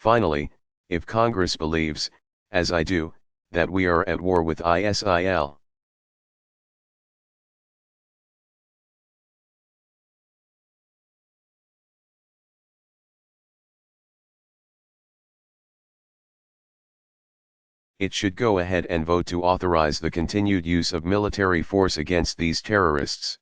Finally, if Congress believes, as I do, that we are at war with ISIL, it should go ahead and vote to authorize the continued use of military force against these terrorists.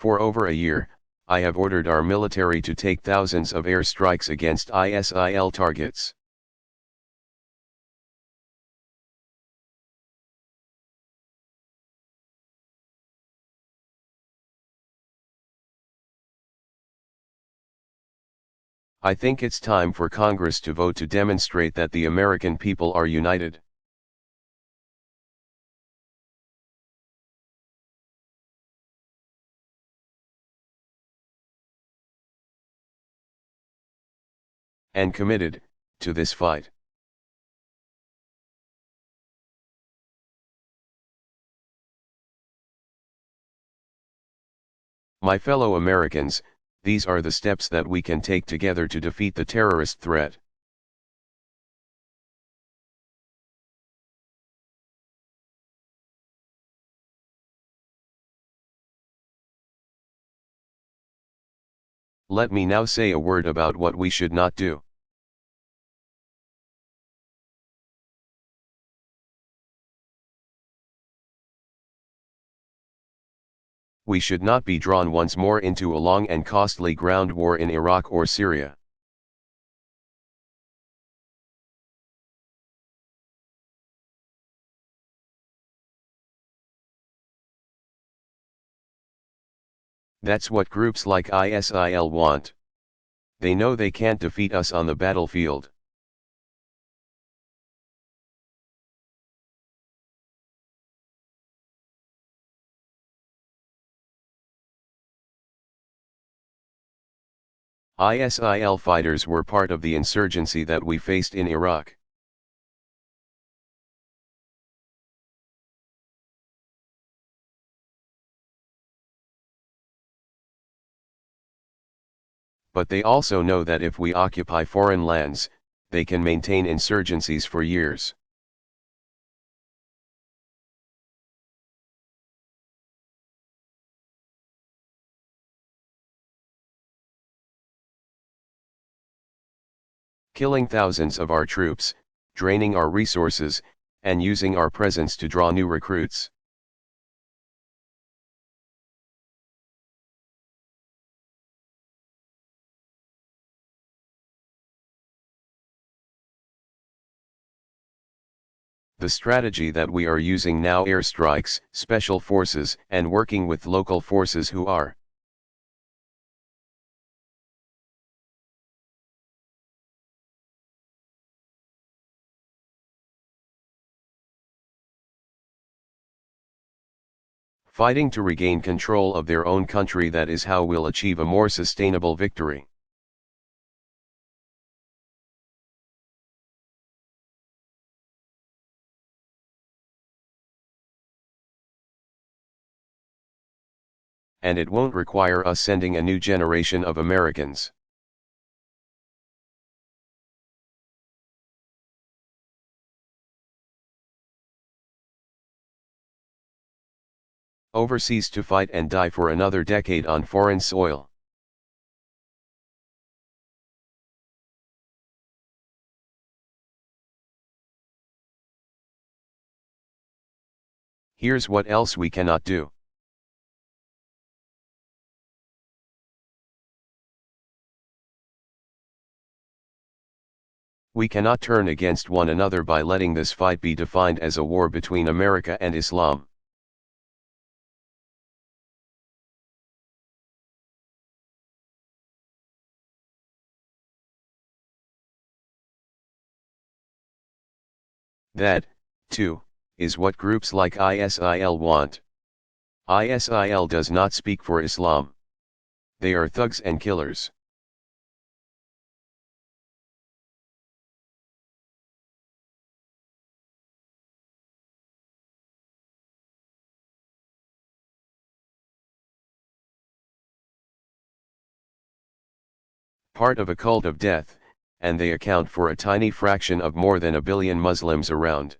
For over a year, I have ordered our military to take thousands of air strikes against ISIL targets. I think it's time for Congress to vote to demonstrate that the American people are united. And committed to this fight. My fellow Americans, these are the steps that we can take together to defeat the terrorist threat. Let me now say a word about what we should not do. We should not be drawn once more into a long and costly ground war in Iraq or Syria. That's what groups like ISIL want. They know they can't defeat us on the battlefield. ISIL fighters were part of the insurgency that we faced in Iraq. But they also know that if we occupy foreign lands, they can maintain insurgencies for years. Killing thousands of our troops, draining our resources, and using our presence to draw new recruits. The strategy that we are using now, airstrikes, special forces, and working with local forces who are fighting to regain control of their own country. That is how we'll achieve a more sustainable victory. And it won't require us sending a new generation of Americans. Overseas to fight and die for another decade on foreign soil. Here's what else we cannot do. We cannot turn against one another by letting this fight be defined as a war between America and Islam. That, too, is what groups like ISIL want. ISIL does not speak for Islam. They are thugs and killers. part of a cult of death, and they account for a tiny fraction of more than 1 billion Muslims around.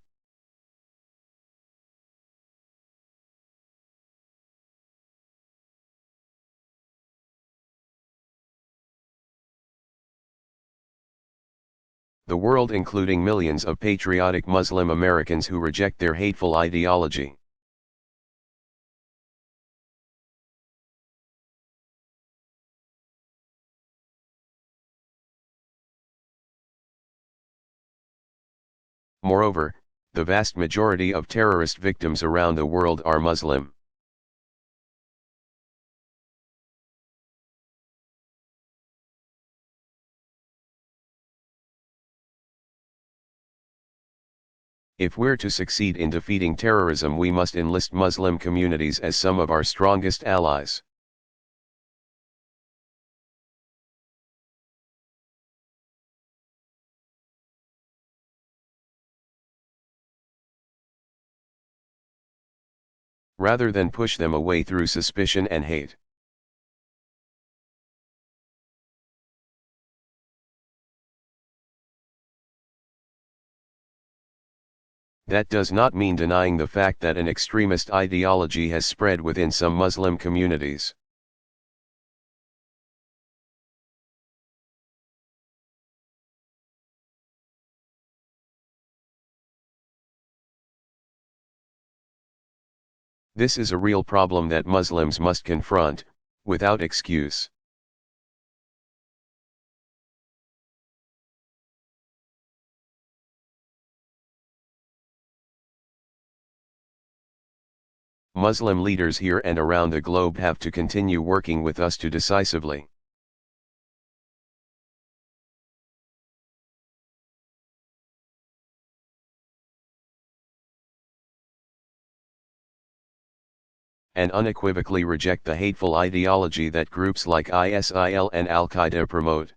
The world, including millions of patriotic Muslim Americans who reject their hateful ideology. Moreover, the vast majority of terrorist victims around the world are Muslim. If we're to succeed in defeating terrorism, we must enlist Muslim communities as some of our strongest allies. Rather than push them away through suspicion and hate. That does not mean denying the fact that an extremist ideology has spread within some Muslim communities. This is a real problem that Muslims must confront, without excuse. Muslim leaders here and around the globe have to continue working with us to decisively and unequivocally reject the hateful ideology that groups like ISIL and Al-Qaeda promote.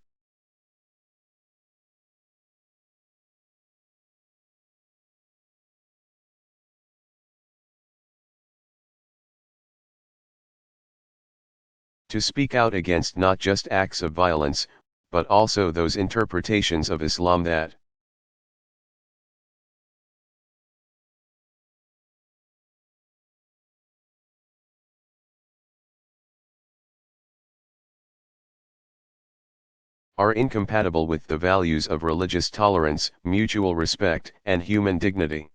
To speak out against not just acts of violence, but also those interpretations of Islam that are incompatible with the values of religious tolerance, mutual respect, and human dignity.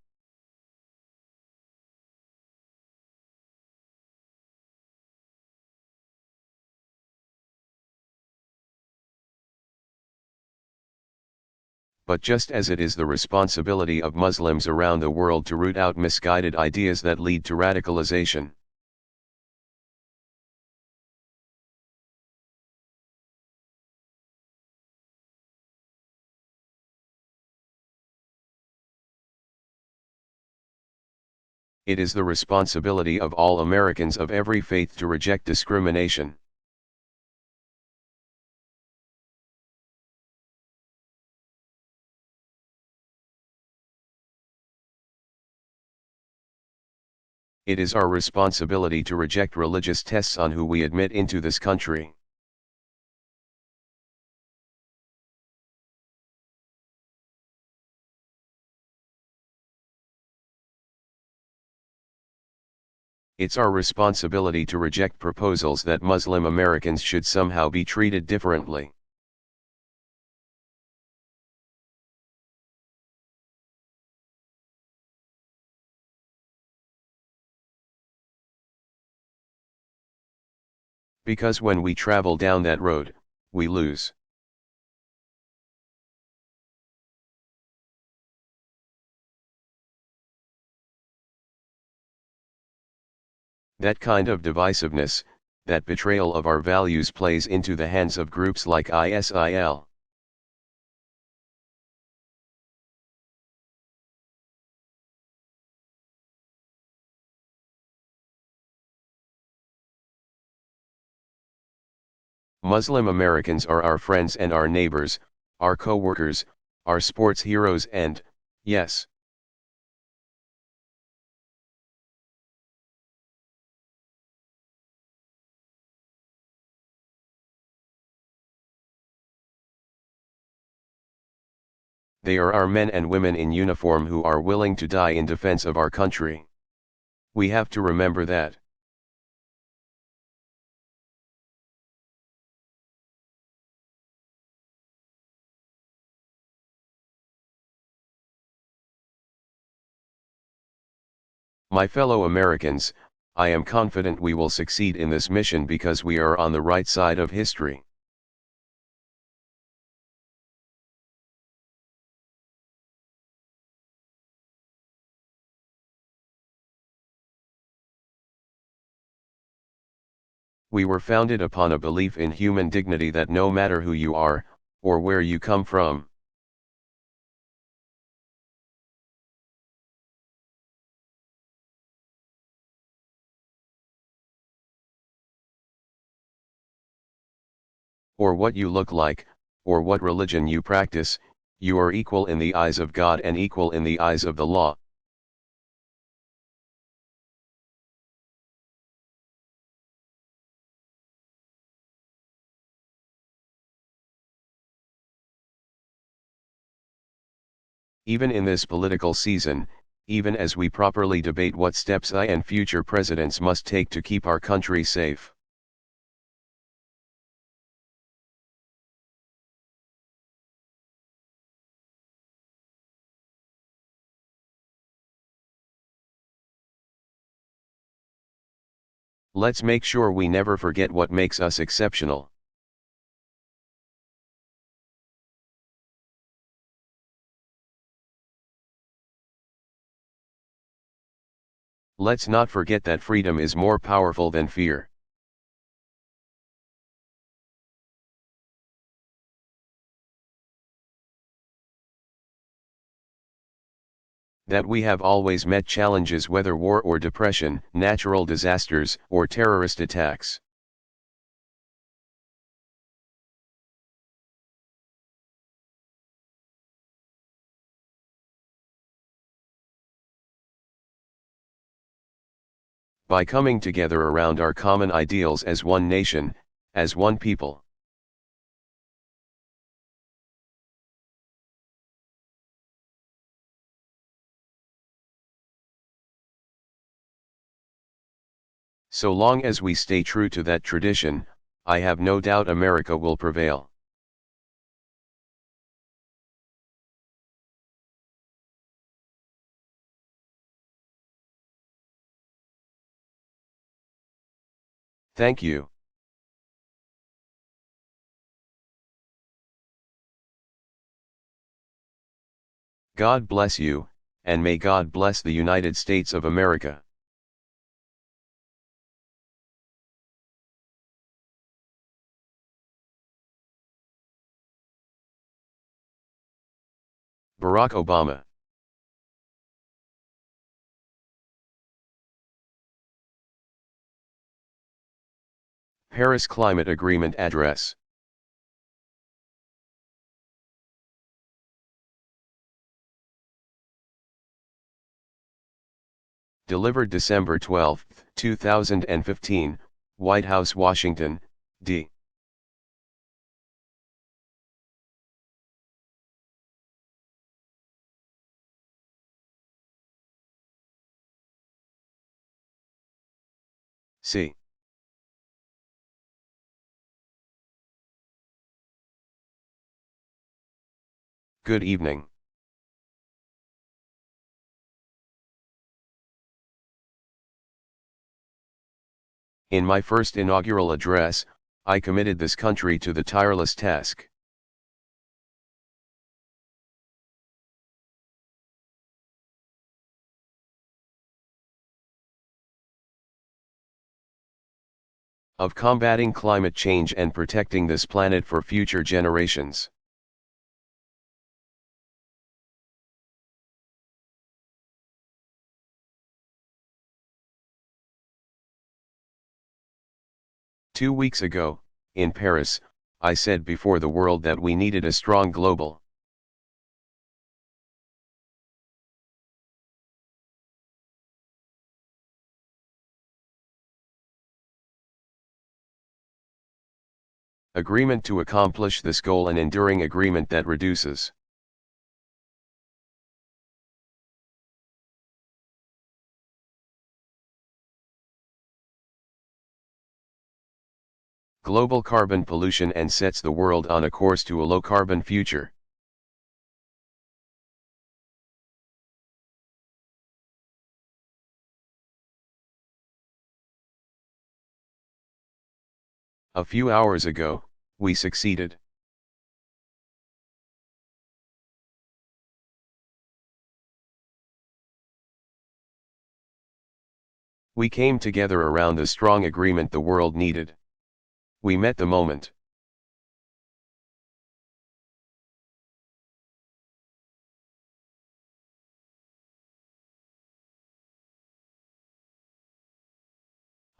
But just as it is the responsibility of Muslims around the world to root out misguided ideas that lead to radicalization, it is the responsibility of all Americans of every faith to reject discrimination. It is our responsibility to reject religious tests on who we admit into this country. It's our responsibility to reject proposals that Muslim Americans should somehow be treated differently. Because when we travel down that road, we lose. That kind of divisiveness, that betrayal of our values plays into the hands of groups like ISIL. Muslim Americans are our friends and our neighbors, our co-workers, our sports heroes and, yes, They are our men and women in uniform who are willing to die in defense of our country. We have to remember that. My fellow Americans, I am confident we will succeed in this mission because we are on the right side of history. We were founded upon a belief in human dignity that no matter who you are, or where you come from, or what you look like, or what religion you practice, you are equal in the eyes of God and equal in the eyes of the law. Even in this political season, even as we properly debate what steps I and future presidents must take to keep our country safe. Let's make sure we never forget what makes us exceptional. Let's not forget that freedom is more powerful than fear. That we have always met challenges, whether war or depression, natural disasters, or terrorist attacks. By coming together around our common ideals as one nation, as one people. So long as we stay true to that tradition, I have no doubt America will prevail. Thank you. God bless you, and may God bless the United States of America. Barack Obama. Paris Climate Agreement Address. Delivered December 12, 2015, White House, Washington, D. C. Good evening. In my first inaugural address, I committed this country to the tireless task of combating climate change and protecting this planet for future generations. Two weeks ago, in Paris, I said before the world that we needed a strong global agreement to accomplish this goal, an enduring agreement that reduces global carbon pollution and sets the world on a course to a low-carbon future. A few hours ago, we succeeded. We came together around the strong agreement the world needed. We met the moment.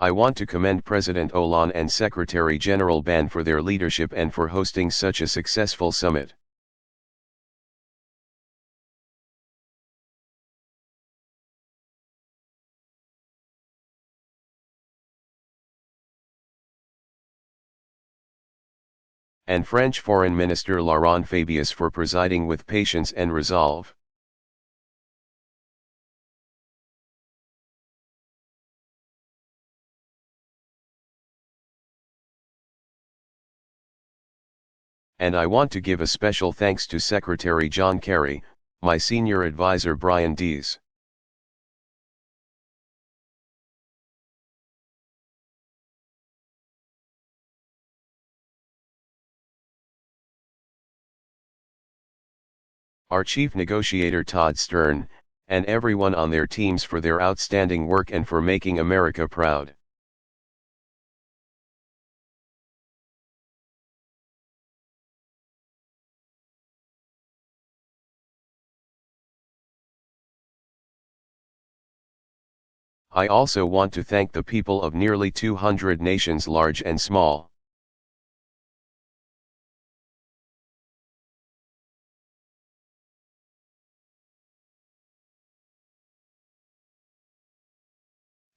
I want to commend President Hollande and Secretary General Ban for their leadership and for hosting such a successful summit. And French Foreign Minister Laurent Fabius for presiding with patience and resolve. And I want to give a special thanks to Secretary John Kerry, my senior advisor Brian Dees. Our chief negotiator Todd Stern, and everyone on their teams for their outstanding work and for making America proud. I also want to thank the people of nearly 200 nations large and small.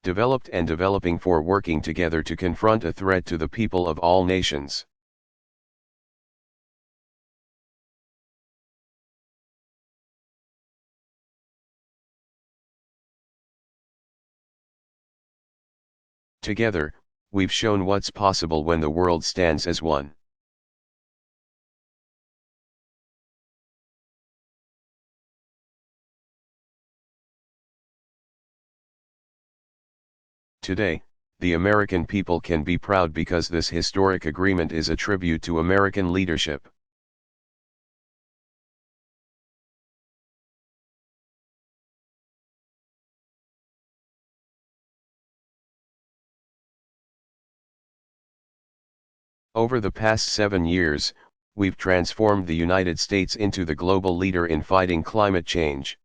Developed and developing for working together to confront a threat to the people of all nations. Together, we've shown what's possible when the world stands as one. Today, the American people can be proud because this historic agreement is a tribute to American leadership. Over the past 7 years, we've transformed the United States into the global leader in fighting climate change.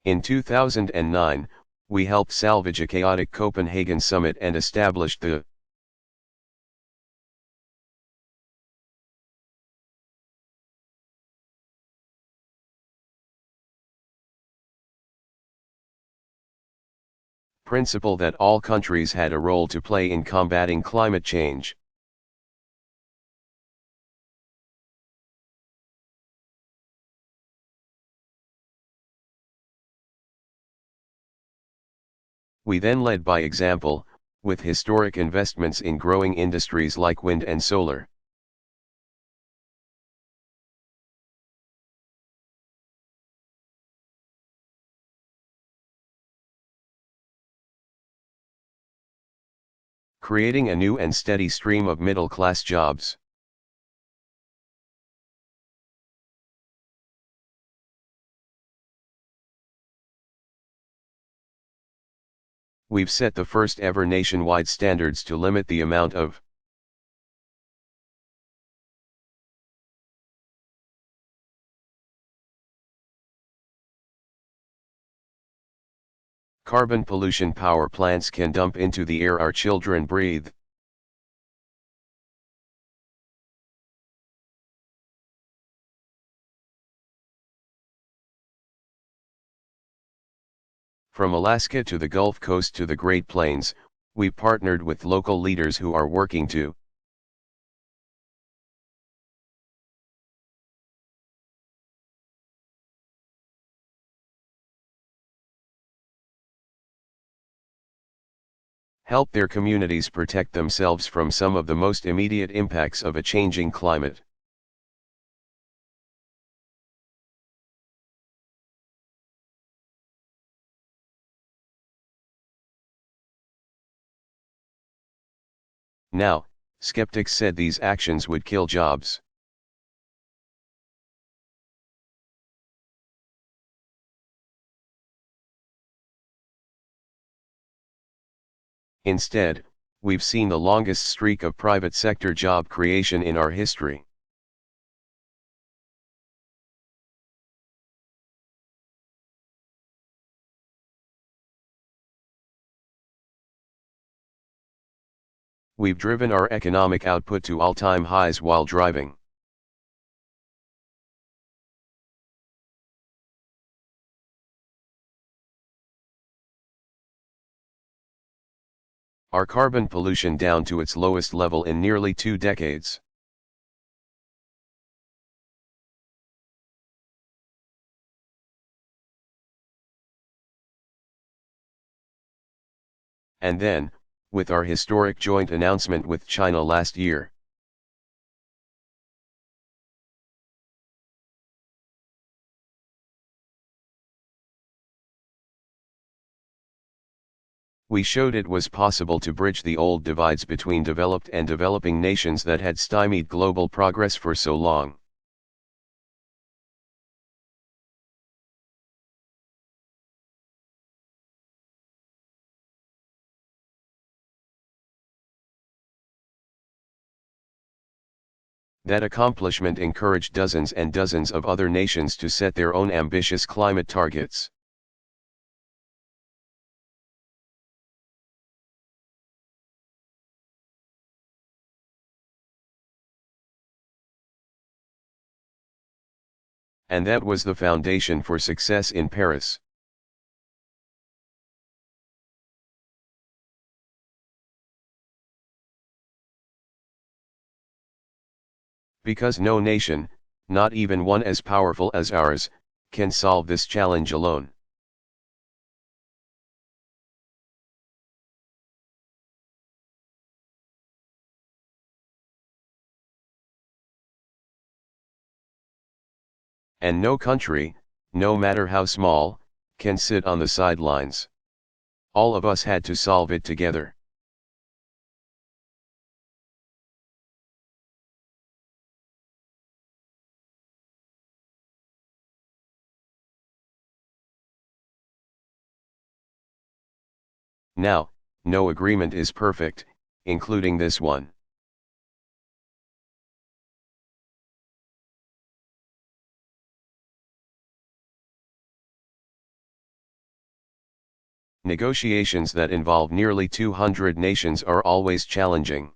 In 2009, we helped salvage a chaotic Copenhagen summit and established the principle that all countries had a role to play in combating climate change. We then led by example, with historic investments in growing industries like wind and solar. Creating a new and steady stream of middle-class jobs. We've set the first ever nationwide standards to limit the amount of carbon pollution power plants can dump into the air our children breathe. From Alaska to the Gulf Coast to the Great Plains, we partnered with local leaders who are working to help their communities protect themselves from some of the most immediate impacts of a changing climate. Now, skeptics said these actions would kill jobs. Instead, we've seen the longest streak of private sector job creation in our history. We've driven our economic output to all-time highs while driving. Our carbon pollution down to its lowest level in nearly 2 decades. And then, with our historic joint announcement with China last year. We showed it was possible to bridge the old divides between developed and developing nations that had stymied global progress for so long. That accomplishment encouraged dozens and dozens of other nations to set their own ambitious climate targets. And that was the foundation for success in Paris. Because no nation, not even one as powerful as ours, can solve this challenge alone. And no country, no matter how small, can sit on the sidelines. All of us had to solve it together. Now, no agreement is perfect, including this one. Negotiations that involve nearly 200 nations are always challenging.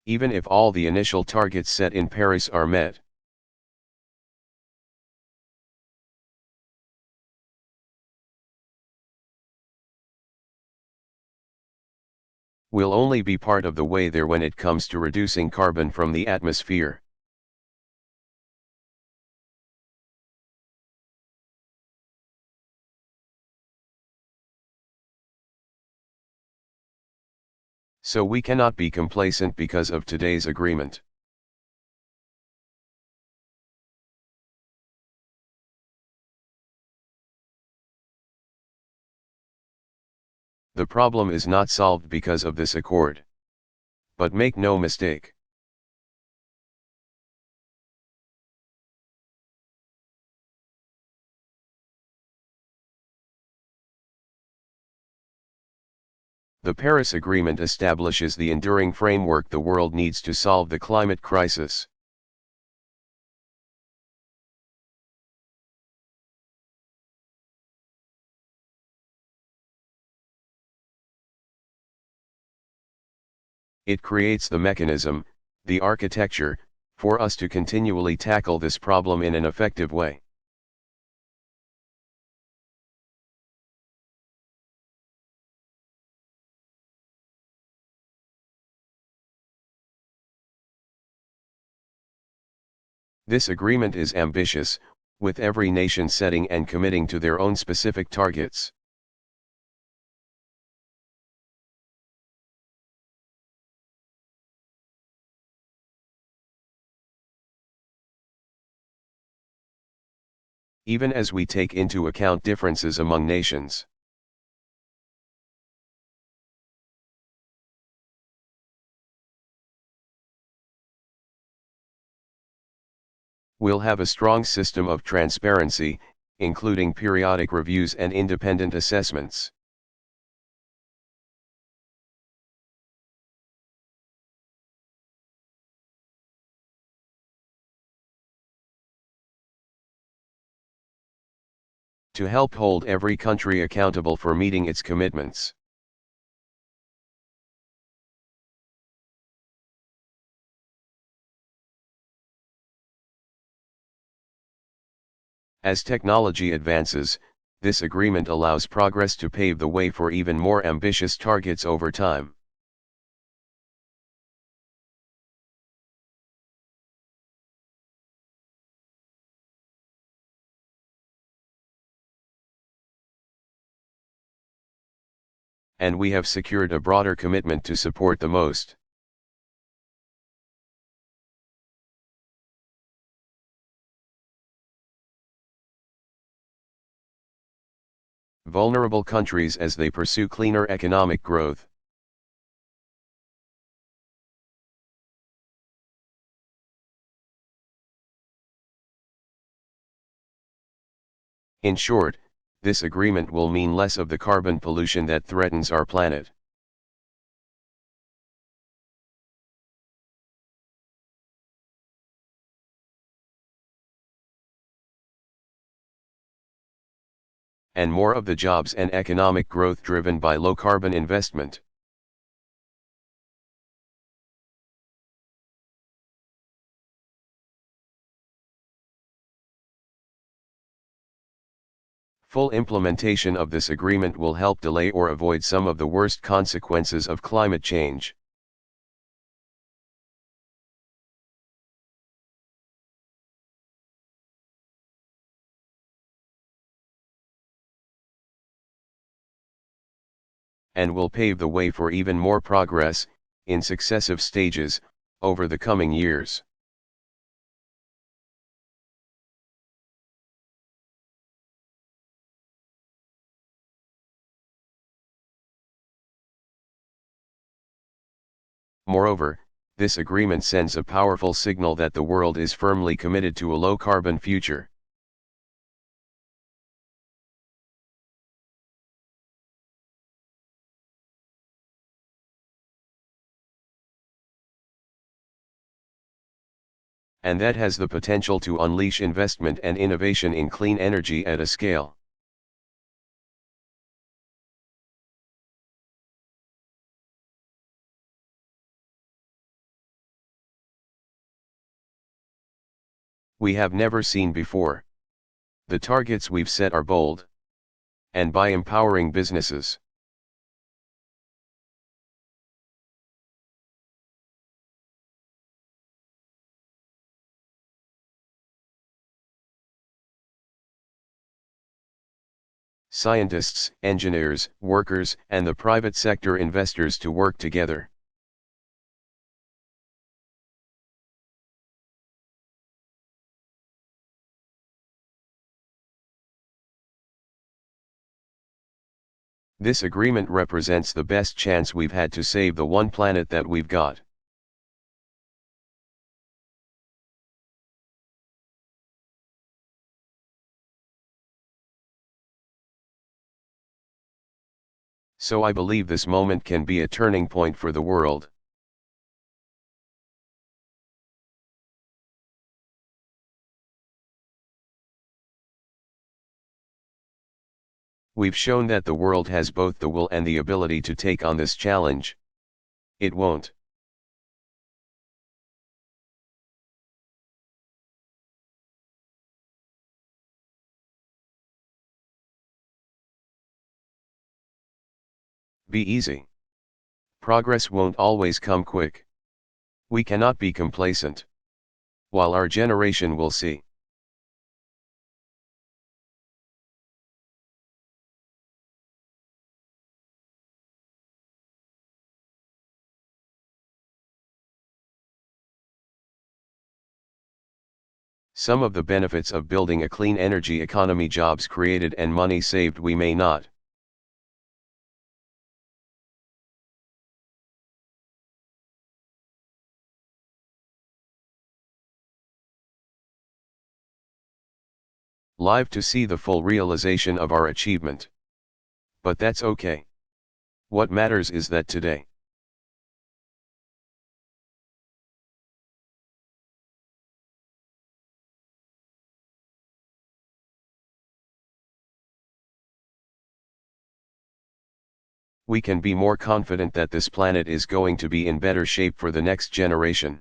Even if all the initial targets set in Paris are met. We'll only be part of the way there when it comes to reducing carbon from the atmosphere. So we cannot be complacent because of today's agreement. The problem is not solved because of this accord. But make no mistake. The Paris Agreement establishes the enduring framework the world needs to solve the climate crisis. It creates the mechanism, the architecture, for us to continually tackle this problem in an effective way. This agreement is ambitious, with every nation setting and committing to their own specific targets. Even as we take into account differences among nations. We'll have a strong system of transparency, including periodic reviews and independent assessments. To help hold every country accountable for meeting its commitments. As technology advances, this agreement allows progress to pave the way for even more ambitious targets over time. And we have secured a broader commitment to support the most vulnerable countries as they pursue cleaner economic growth. In short, this agreement will mean less of the carbon pollution that threatens our planet. And more of the jobs and economic growth driven by low-carbon investment. Full implementation of this agreement will help delay or avoid some of the worst consequences of climate change. And will pave the way for even more progress, in successive stages, over the coming years. Moreover, this agreement sends a powerful signal that the world is firmly committed to a low-carbon future. And that has the potential to unleash investment and innovation in clean energy at a scale we have never seen before. The targets we've set are bold. And by empowering businesses, scientists, engineers, workers, and the private sector investors to work together. This agreement represents the best chance we've had to save the one planet that we've got. So I believe this moment can be a turning point for the world. We've shown that the world has both the will and the ability to take on this challenge. It won't be easy. Progress won't always come quick. We cannot be complacent. while our generation will see. Some of the benefits of building a clean energy economy: jobs created and money saved. We may not live to see the full realization of our achievement. But that's okay. What matters is that today, we can be more confident that this planet is going to be in better shape for the next generation.